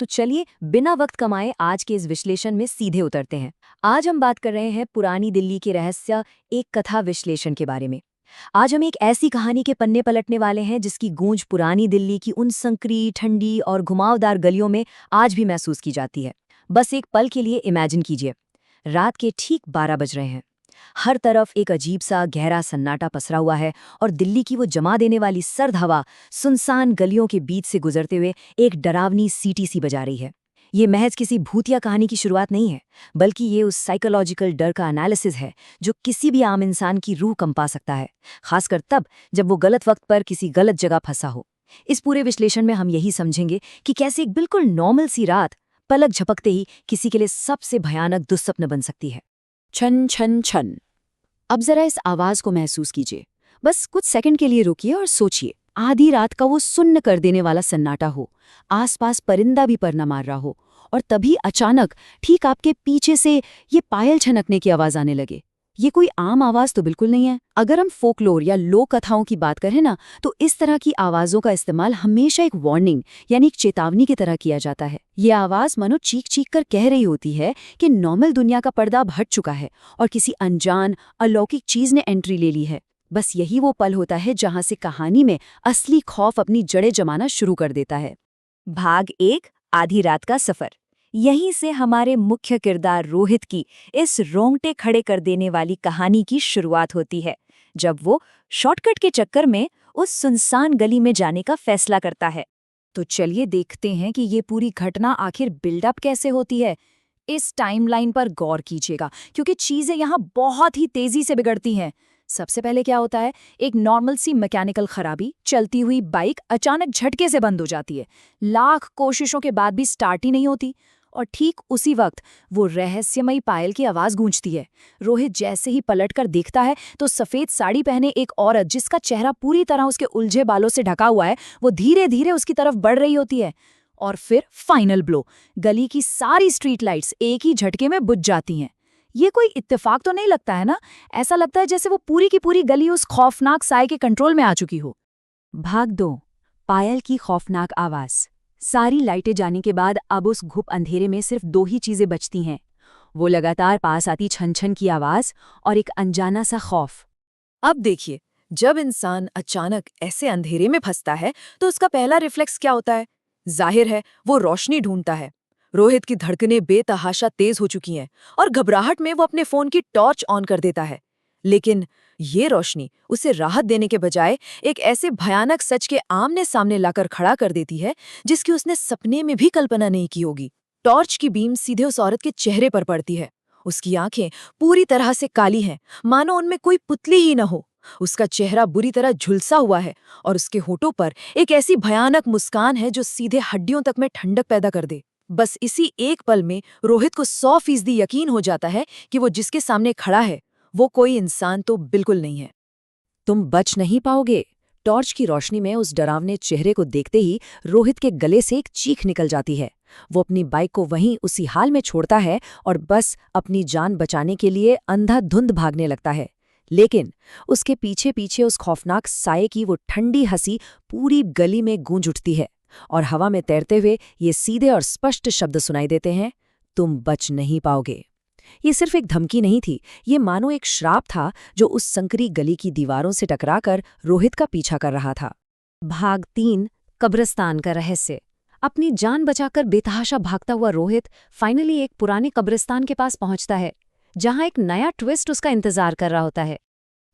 तो चलिए बिना वक्त कमाए आज के इस विश्लेषण में सीधे उतरते हैं। आज हम बात कर रहे हैं पुरानी दिल्ली के रहस्य एक कथा विश्लेषण के बारे में। आज हम एक ऐसी कहानी के पन्ने पलटने वाले हैं जिसकी गूंज पुरानी दिल्ली की उन संकरी, ठंडी और घुमावदार गलियों में आज भी महसूस की जाती है। बस एक पल के लिए इमेजिन कीजिए, रात के ठीक 12 बज रहे हैं। हर तरफ एक अजीब सा गहरा सन्नाटा पसरा हुआ है और दिल्ली की वो जमा देने वाली सर्द हवा सुनसान गलियों के बीच से गुजरते हुए एक डरावनी सीटी सी बजा रही है। ये महज किसी भूतिया कहानी की शुरुआत नहीं है, बल्कि ये उस साइकोलॉजिकल डर का एनालिसिस है जो किसी भी आम इंसान की रूह कंपा सकता है, खासकर तब जब वो गलत वक्त पर किसी गलत जगह फंसा हो। इस पूरे विश्लेषण में हम यही समझेंगे कि कैसे एक बिल्कुल नॉर्मल सी रात पलक झपकते ही किसी के लिए सबसे भयानक दुस्सप्न बन सकती है। छन छन छन। अब जरा इस आवाज को महसूस कीजिए। बस कुछ सेकंड के लिए रुकिए और सोचिए, आधी रात का वो सुन्न कर देने वाला सन्नाटा हो, आसपास परिंदा भी पर न मार रहा हो, और तभी अचानक ठीक आपके पीछे से ये पायल छनकने की आवाज आने लगे। ये कोई आम आवाज तो बिल्कुल नहीं है। अगर हम फोकलोर या लोक कथाओं की बात करें ना, तो इस तरह की आवाजों का इस्तेमाल हमेशा एक वार्निंग यानी एक चेतावनी की तरह किया जाता है। ये आवाज मनो चीख चीख कर कह रही होती है कि नॉर्मल दुनिया का पर्दा अब हट चुका है और किसी अनजान अलौकिक चीज ने एंट्री ले ली है। बस यही वो पल होता है जहां से कहानी में असली खौफ अपनी जड़ें जमाना शुरू कर देता है। भाग 1, आधी रात का सफर। यहीं से हमारे मुख्य किरदार रोहित की इस रोंगटे खड़े कर देने वाली कहानी की शुरुआत होती है, जब वो शॉर्टकट के चक्कर में उस सुनसान गली में जाने का फैसला करता है। तो चलिए देखते हैं कि ये पूरी घटना आखिर बिल्डअप कैसे होती है। इस टाइमलाइन पर गौर कीजिएगा, क्योंकि चीजें यहाँ बहुत ही तेजी से बिगड़ती हैं। सबसे पहले क्या होता है, एक नॉर्मल सी मैकेनिकल खराबी, चलती हुई बाइक अचानक झटके से बंद हो जाती है। लाख कोशिशों के बाद भी स्टार्ट ही नहीं होती, और ठीक उसी वक्त वो रहस्यमयी पायल की आवाज गूंजती है। रोहित जैसे ही पलटकर देखता है तो सफेद साड़ी पहने एक औरत, जिसका चेहरा पूरी तरह उसके उलझे बालों से ढका हुआ है, वो धीरे धीरे उसकी तरफ बढ़ रही होती है। और फिर फाइनल ब्लो, गली की सारी स्ट्रीट लाइट्स एक ही झटके में बुझ जाती हैं। ये कोई इत्तेफाक तो नहीं लगता है ना? ऐसा लगता है जैसे वो पूरी की पूरी गली उस खौफनाक साए के कंट्रोल में आ चुकी हो। भाग 2, पायल की खौफनाक आवाज। सारी लाइटें जाने के बाद अब उस घुप अंधेरे में सिर्फ 2 ही चीजें बचती हैं, वो लगातार पास आती छन छन की आवाज और एक अनजाना सा खौफ। अब देखिए, जब इंसान अचानक ऐसे अंधेरे में फंसता है तो उसका पहला रिफ्लेक्स क्या होता है? जाहिर है, वो रोशनी ढूंढता है। रोहित की धड़कनें बेतहाशा तेज हो चुकी हैं और घबराहट में वो अपने फोन की टॉर्च ऑन कर देता है। लेकिन ये रोशनी उसे राहत देने के बजाय एक ऐसे भयानक सच के आमने सामने लाकर खड़ा कर देती है जिसकी उसने सपने में भी कल्पना नहीं की होगी। टॉर्च की बीम सीधे उस औरत के चेहरे पर पड़ती है। उसकी आंखें पूरी तरह से काली हैं, मानो उनमें कोई पुतली ही न हो। उसका चेहरा बुरी तरह झुलसा हुआ है और उसके होठों पर एक ऐसी भयानक मुस्कान है जो सीधे हड्डियों तक में ठंडक पैदा कर दे। बस इसी एक पल में रोहित को 100% यकीन हो जाता है कि वो जिसके सामने खड़ा है वो कोई इंसान तो बिल्कुल नहीं है। तुम बच नहीं पाओगे। टॉर्च की रोशनी में उस डरावने चेहरे को देखते ही रोहित के गले से एक चीख निकल जाती है। वो अपनी बाइक को वहीं उसी हाल में छोड़ता है और बस अपनी जान बचाने के लिए अंधाधुंध भागने लगता है। लेकिन उसके पीछे पीछे उस खौफनाक साए की वो ठंडी हंसी पूरी गली में गूंज उठती है और हवा में तैरते हुए ये सीधे और स्पष्ट शब्द सुनाई देते हैं, तुम बच नहीं पाओगे। ये सिर्फ एक धमकी नहीं थी, ये मानो एक श्राप था जो उस संकरी गली की दीवारों से टकराकर रोहित का पीछा कर रहा था। भाग 3, कब्रिस्तान का रहस्य। अपनी जान बचाकर बेतहाशा भागता हुआ रोहित फाइनली एक पुराने कब्रिस्तान के पास पहुंचता है, जहां एक नया ट्विस्ट उसका इंतजार कर रहा होता है।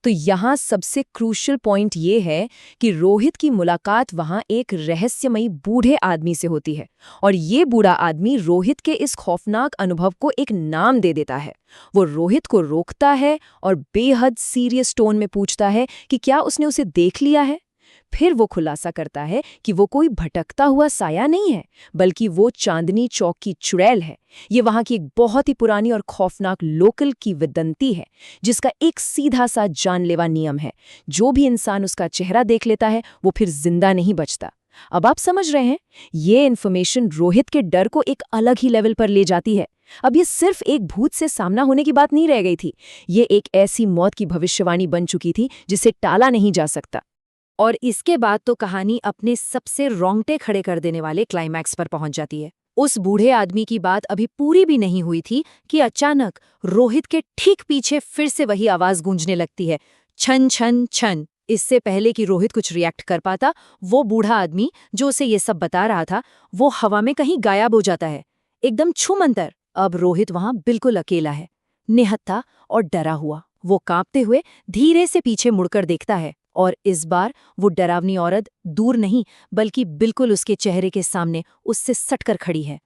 तो यहाँ सबसे क्रूशियल पॉइंट ये है कि रोहित की मुलाकात वहाँ एक रहस्यमयी बूढ़े आदमी से होती है, और ये बूढ़ा आदमी रोहित के इस खौफनाक अनुभव को एक नाम दे देता है। वो रोहित को रोकता है और बेहद सीरियस टोन में पूछता है कि क्या उसने उसे देख लिया है। फिर वो खुलासा करता है कि वो कोई भटकता हुआ साया नहीं है, बल्कि वो चांदनी चौक की चुड़ैल है। ये वहाँ की एक बहुत ही पुरानी और खौफनाक लोकल की विदंती है, जिसका एक सीधा सा जानलेवा नियम है, जो भी इंसान उसका चेहरा देख लेता है वो फिर जिंदा नहीं बचता। अब आप समझ रहे हैं, ये इन्फॉर्मेशन रोहित के डर को एक अलग ही लेवल पर ले जाती है। अब ये सिर्फ एक भूत से सामना होने की बात नहीं रह गई थी, ये एक ऐसी मौत की भविष्यवाणी बन चुकी थी जिसे टाला नहीं जा सकता। और इसके बाद तो कहानी अपने सबसे रोंगटे खड़े कर देने वाले क्लाइमैक्स पर पहुंच जाती है। उस बूढ़े आदमी की बात अभी पूरी भी नहीं हुई थी कि अचानक रोहित के ठीक पीछे फिर से वही आवाज गूंजने लगती है, छन छन छन। इससे पहले कि रोहित कुछ रिएक्ट कर पाता, वो बूढ़ा आदमी जो उसे ये सब बता रहा था, वो हवा में कहीं गायब हो जाता है, एकदम छूमंतर। अब रोहित वहां बिल्कुल अकेला है, निहत्था और डरा हुआ। वो कांपते हुए धीरे से पीछे मुड़कर देखता है, और इस बार वो डरावनी औरत दूर नहीं बल्कि बिल्कुल उसके चेहरे के सामने उससे सटकर खड़ी है।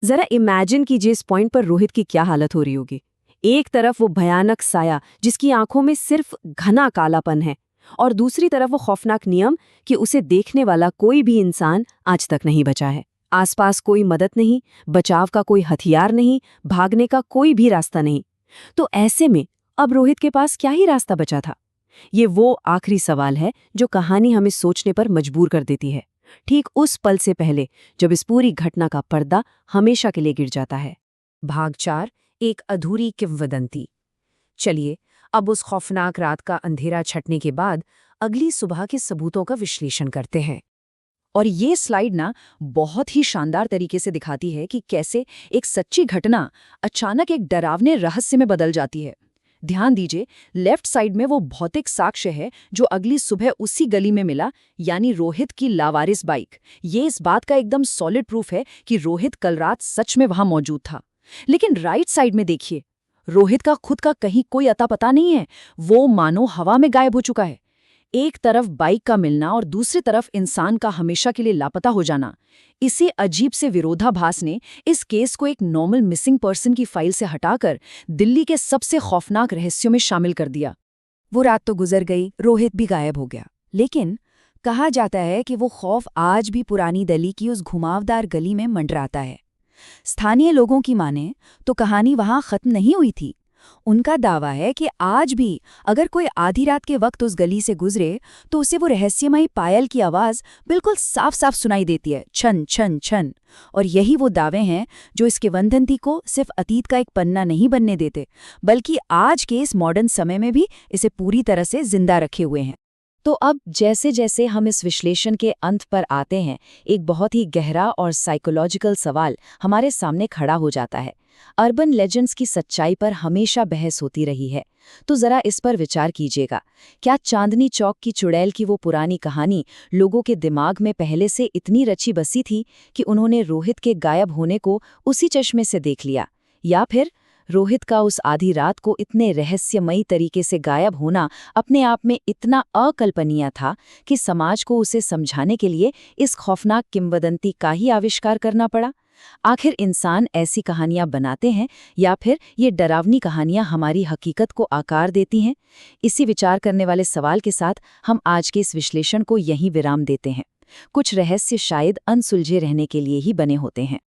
जरा इमेजिन कीजिए इस पॉइंट पर रोहित की क्या हालत हो रही होगी। एक तरफ वो भयानक साया जिसकी आंखों में सिर्फ घना कालापन है, और दूसरी तरफ वो खौफनाक नियम कि उसे देखने वाला कोई भी इंसान आज तक नहीं बचा है। आसपास कोई मदद नहीं, बचाव का कोई हथियार नहीं, भागने का कोई भी रास्ता नहीं। तो ऐसे में अब रोहित के पास क्या ही रास्ता बचा था? ये वो आखिरी सवाल है जो कहानी हमें सोचने पर मजबूर कर देती है, ठीक उस पल से पहले जब इस पूरी घटना का पर्दा हमेशा के लिए गिर जाता है। भाग 4, एक अधूरी किंवदंती। चलिए अब उस खौफनाक रात का अंधेरा छटने के बाद अगली सुबह के सबूतों का विश्लेषण करते हैं। और ये स्लाइड ना बहुत ही शानदार तरीके से दिखाती है कि कैसे एक सच्ची घटना अचानक एक डरावने रहस्य में बदल जाती है। ध्यान दीजिए, लेफ्ट साइड में वो भौतिक साक्ष्य है जो अगली सुबह उसी गली में मिला, यानी रोहित की लावारिस बाइक। ये इस बात का एकदम सॉलिड प्रूफ है कि रोहित कल रात सच में वहां मौजूद था। लेकिन राइट साइड में देखिए, रोहित का खुद का कहीं कोई अता पता नहीं है, वो मानो हवा में गायब हो चुका है। एक तरफ बाइक का मिलना और दूसरी तरफ इंसान का हमेशा के लिए लापता हो जाना। इसी अजीब से विरोधाभास ने इस केस को एक नॉर्मल मिसिंग पर्सन की फाइल से हटाकर दिल्ली के सबसे खौफनाक रहस्यों में शामिल कर दिया। वो रात तो गुजर गई, रोहित भी गायब हो गया, लेकिन कहा जाता है कि वो खौफ आज भी पुरानी दिल्ली की उस घुमावदार गली में मंडराता है। स्थानीय लोगों की माने तो कहानी वहां खत्म नहीं हुई थी। उनका दावा है कि आज भी अगर कोई आधी रात के वक्त उस गली से गुजरे तो उसे वो रहस्यमयी पायल की आवाज बिल्कुल साफ साफ सुनाई देती है, छन छन छन। और यही वो दावे हैं जो इस किंवदंती को सिर्फ अतीत का एक पन्ना नहीं बनने देते, बल्कि आज के इस मॉडर्न समय में भी इसे पूरी तरह से जिंदा रखे हुए हैं। तो अब जैसे जैसे हम इस विश्लेषण के अंत पर आते हैं, एक बहुत ही गहरा और साइकोलॉजिकल सवाल हमारे सामने खड़ा हो जाता है। अर्बन लेजेंड्स की सच्चाई पर हमेशा बहस होती रही है, तो जरा इस पर विचार कीजिएगा। क्या चांदनी चौक की चुड़ैल की वो पुरानी कहानी लोगों के दिमाग में पहले से इतनी रची बसी थी कि उन्होंने रोहित के गायब होने को उसी चश्मे से देख लिया? या फिर रोहित का उस आधी रात को इतने रहस्यमयी तरीके से गायब होना अपने आप में इतना अकल्पनीय था कि समाज को उसे समझाने के लिए इस खौफनाक किंवदंती का ही आविष्कार करना पड़ा? आखिर इंसान ऐसी कहानियां बनाते हैं या फिर ये डरावनी कहानियां हमारी हकीकत को आकार देती हैं? इसी विचार करने वाले सवाल के साथ हम आज के इस विश्लेषण को यहीं विराम देते हैं। कुछ रहस्य शायद अनसुलझे रहने के लिए ही बने होते हैं।